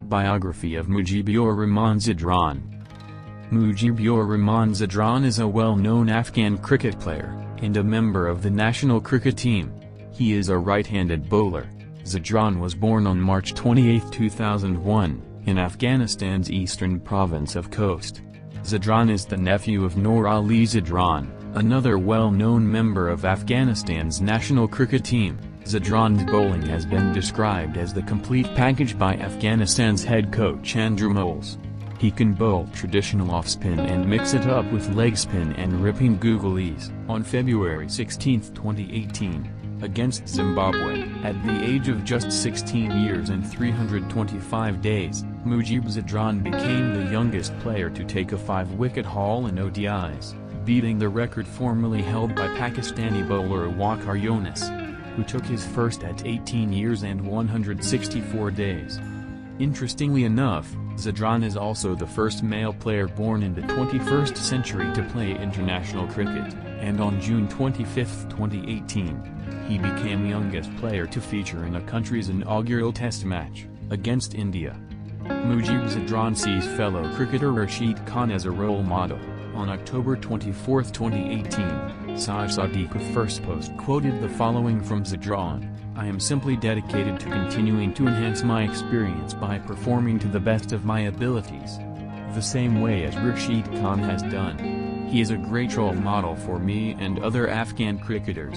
Biography of Mujeeb or Rahman Zadran. Mujeeb or Rahman Zadran is a well-known Afghan cricket player, and a member of the national cricket team. He is a right-handed bowler. Zadran was born on March 28, 2001, in Afghanistan's eastern province of Khost. Zadran is the nephew of Noor Ali Zadran, another well-known member of Afghanistan's national cricket team. Zadran's bowling has been described as the complete package by Afghanistan's head coach Andrew Moles. He can bowl traditional off-spin and mix it up with leg spin and ripping googlies. On February 16, 2018, against Zimbabwe, at the age of just 16 years and 325 days, Mujeeb Zadran became the youngest player to take a 5-wicket haul in ODIs, beating the record formerly held by Pakistani bowler Waqar Younis, who took his first at 18 years and 164 days. Interestingly enough, Zadran is also the first male player born in the 21st century to play international cricket, and on June 25, 2018, he became the youngest player to feature in a country's inaugural Test match, against India. Mujeeb Zadran sees fellow cricketer Rashid Khan as a role model. On October 24, 2018, Sai Sadiq of First Post quoted the following from Zadran: "I am simply dedicated to continuing to enhance my experience by performing to the best of my abilities, the same way as Rashid Khan has done. He is a great role model for me and other Afghan cricketers.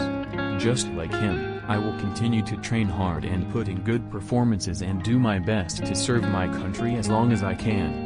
Just like him, I will continue to train hard and put in good performances and do my best to serve my country as long as I can."